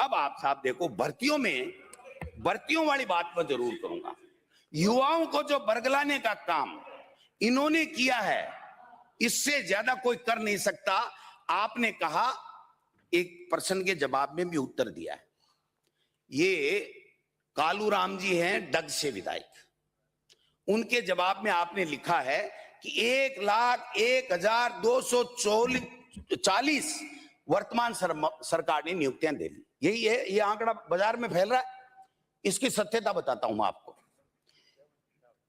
अब आप साहब देखो, भर्तियों वाली बात मैं जरूर करूंगा। युवाओं को जो बरगलाने का काम इन्होंने किया है, इससे ज्यादा कोई कर नहीं सकता। आपने कहा, एक प्रश्न के जवाब में भी उत्तर दिया है। ये कालूराम जी हैं डग से विधायक, उनके जवाब में आपने लिखा है कि 1,01,240 वर्तमान सरकार ने नियुक्तियां दे ली। यही है, ये आंकड़ा बाजार में फैल रहा है। इसकी सत्यता बताता हूं मैं आपको।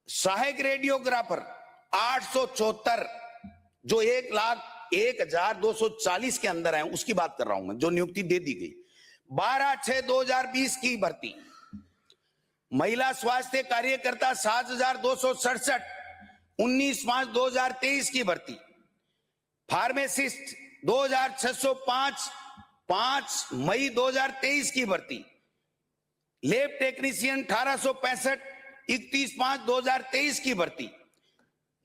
सहायक रेडियोग्राफर 874, जो 1,01,240 के अंदर है, उसकी बात कर रहा हूं मैं, जो नियुक्ति दे दी गई। 12/6/2020 की भर्ती। महिला स्वास्थ्य कार्यकर्ता 7,267, 19/5/2023 की भर्ती। फार्मासिस्ट 2,605, 5 मई 2023 की भर्ती। लैब टेक्नीशियन 1,865, 31/5/2023 की भर्ती।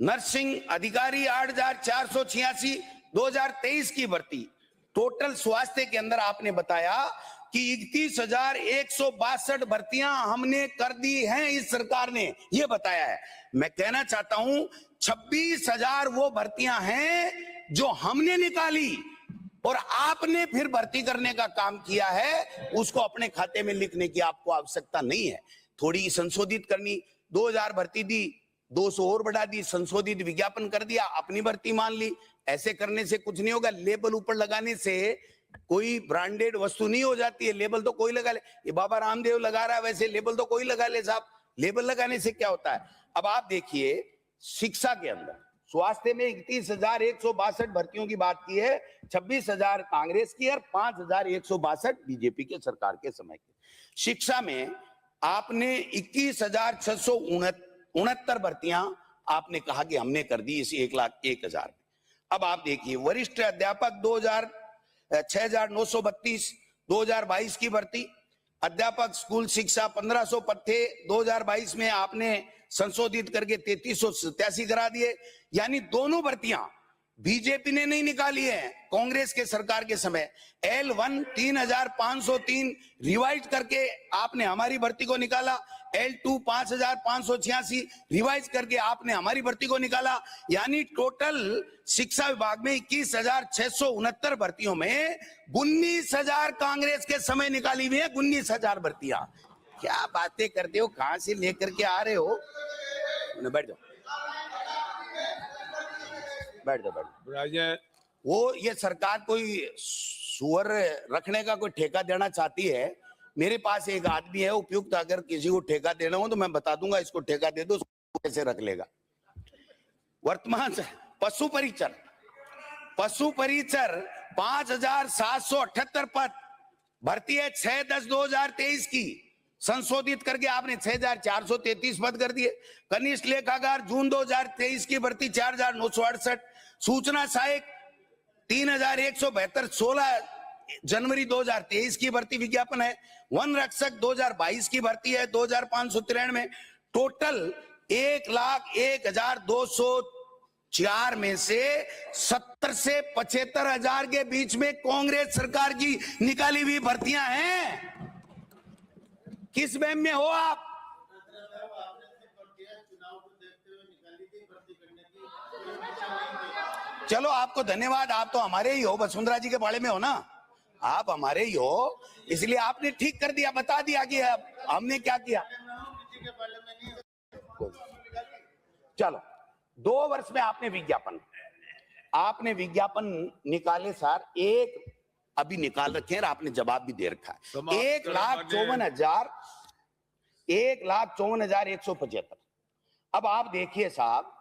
नर्सिंग अधिकारी 8,486, 2023 की भर्ती। टोटल स्वास्थ्य के अंदर आपने बताया कि 31,162 भर्तियां हमने कर दी हैं, इस सरकार ने ये बताया है। मैं कहना चाहता हूं 26,000 वो भर्तियां हैं जो हमने निकाली और आपने फिर भर्ती करने का काम किया है। उसको अपने खाते में लिखने की आपको आवश्यकता नहीं है। थोड़ी संशोधित करनी, 2,000 भर्ती दी, 200 और बढ़ा दी, संशोधित विज्ञापन कर दिया, अपनी भर्ती मान ली। ऐसे करने से कुछ नहीं होगा। लेबल ऊपर लगाने से कोई ब्रांडेड वस्तु नहीं हो जाती है। लेबल तो कोई लगा ले, ये बाबा रामदेव लगा रहा है, वैसे लेबल तो कोई लगा ले साहब। लेबल लगाने से क्या होता है? अब आप देखिए, शिक्षा के अंदर स्वास्थ्य में 31,162 भर्तियों की बात की है। 26,000 कांग्रेस की और 5,162 बीजेपी के सरकार के समय की। शिक्षा में आपने 21,669 भर्तियां आपने कहा कि हमने कर दी इस 1,01,000 में। अब आप देखिए, वरिष्ठ अध्यापक 6,932, 2022 की भर्ती। अध्यापक स्कूल शिक्षा 1,500 पद थे, 2022 में आपने संशोधित करके 3,387 करा दिए। यानी दोनों भर्तियां बीजेपी ने नहीं निकाली है, कांग्रेस के सरकार के समय। L1 3,503 रिवाइज करके आपने हमारी भर्ती को निकाला। L2 5,586 रिवाइज करके आपने हमारी भर्ती को निकाला। यानी टोटल शिक्षा विभाग में 21,669 भर्तियों में 19,000 कांग्रेस के समय निकाली हुई है। 19,000 भर्तियां। क्या बातें करते हो, कहां से लेकर के आ रहे हो? बैठ जाओ, बैठ जाओ। वो ये सरकार कोई सुअर रखने का कोई ठेका देना चाहती है। मेरे पास एक आदमी है उपयुक्त, अगर किसी को ठेका देना हो तो मैं बता दूंगा, इसको ठेका दे दो, कैसे रख लेगा। वर्तमान पशु परिचर 5,778 पद। भर्ती है 6/10/2023 की, संशोधित करके आपने 6,433 पद कर दिए। कनिष्ठ लेखाकार जून 2023 की भर्ती 4,968। सूचना सहायक 3,172, 16 जनवरी 2023 की भर्ती विज्ञापन है। वन रक्षक 2022 की भर्ती है 2,593। टोटल 1,01,204 में से 70 से 75,000 के बीच में कांग्रेस सरकार की निकाली हुई भर्तियां हैं। किस वहम में हो आप? चलो, आपको धन्यवाद, आप तो हमारे ही हो, वसुंधरा जी के बारे में हो ना, आप हमारे ही हो, इसलिए आपने ठीक कर दिया, बता दिया कि हमने क्या किया। चलो, 2 वर्ष में आपने विज्ञापन निकाले सर, एक अभी निकाल रखे हैं और आपने जवाब भी दे रखा है। 1,54,175। अब आप देखिए साहब,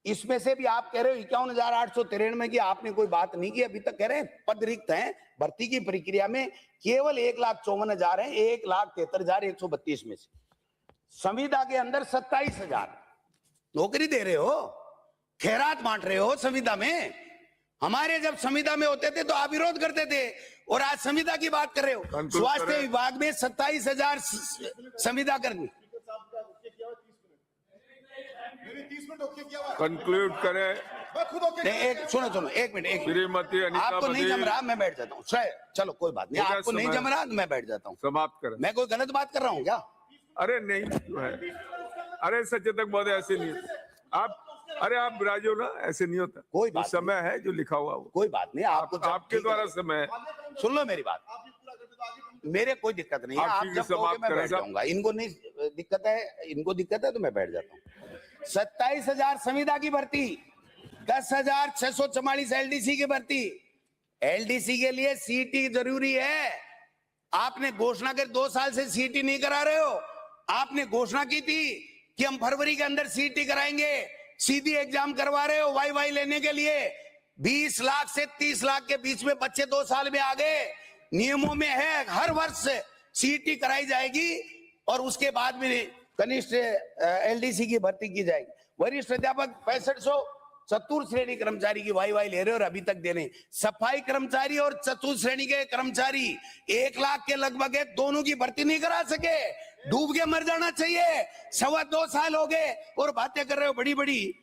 इसमें से भी आप कह रहे हो 51,893 की आपने कोई बात नहीं की, अभी तक कह रहे हैं पद रिक्त हैं। भर्ती की प्रक्रिया में केवल 1,54,000 है 1,73,132 में से। संविदा के अंदर 27,000 नौकरी दे रहे हो, खैरात बांट रहे हो संविदा में। हमारे जब संविदा में होते थे तो आप विरोध करते थे, और आज संविदा की बात कर रहे हो। स्वास्थ्य विभाग में 27,000 संविदा करनी। कंक्लूड करें। नहीं, एक सुनो सुनो, एक मिनट। श्रीमती अनीता आपको नहीं बघेल, जम रहा, मैं बैठ जाता हूँ। चलो कोई बात नहीं, हो गया आपको नहीं समय। जम रहा तो मैं बैठ जाता हूँ। समाप्त करें। मैं कोई गलत बात कर रहा हूँ क्या? अरे नहीं जो है, अरे सचेतक महोदय ऐसे नहीं होता। आप राजो ना, ऐसे नहीं होता। कोई जो बात समय है, जो लिखा हुआ वो कोई बात नहीं, आपको जब आपके ठीक द्वारा है। समय है। सुन लो मेरी बात, मेरे कोई दिक्कत नहीं है। आप आप ठीक है, जब कहोगे समाप्त मैं करें बैठ साहब। जाऊंगा। इनको नहीं दिक्कत है तो मैं बैठ जाता हूँ। 27,000 संविदा की भर्ती, 10,644 एलडीसी की भर्ती। एलडीसी के लिए सीटी जरूरी है। आपने घोषणा कर 2 साल से सीटी नहीं करा रहे हो। आपने घोषणा की थी कि हम फरवरी के अंदर सीटी कराएंगे, सीधी एग्जाम करवा रहे हो वाई लेने के लिए। 20 लाख से 30 लाख के बीच में बच्चे 2 साल में आ गए। नियमों में है हर वर्ष सीटी कराई जाएगी और उसके बाद में कनिष्ठ एलडीसी की भर्ती की जाएगी। वरिष्ठ अध्यापक 6500 चतुर्थ श्रेणी कर्मचारी की वाई ले रहे हो और अभी तक देने। सफाई कर्मचारी और चतुर्थ श्रेणी के कर्मचारी 1 लाख के लगभग है, दोनों की भर्ती नहीं करा सके। डूब के मर जाना चाहिए। 2.25 साल हो गए और बातें कर रहे हो बड़ी बड़ी।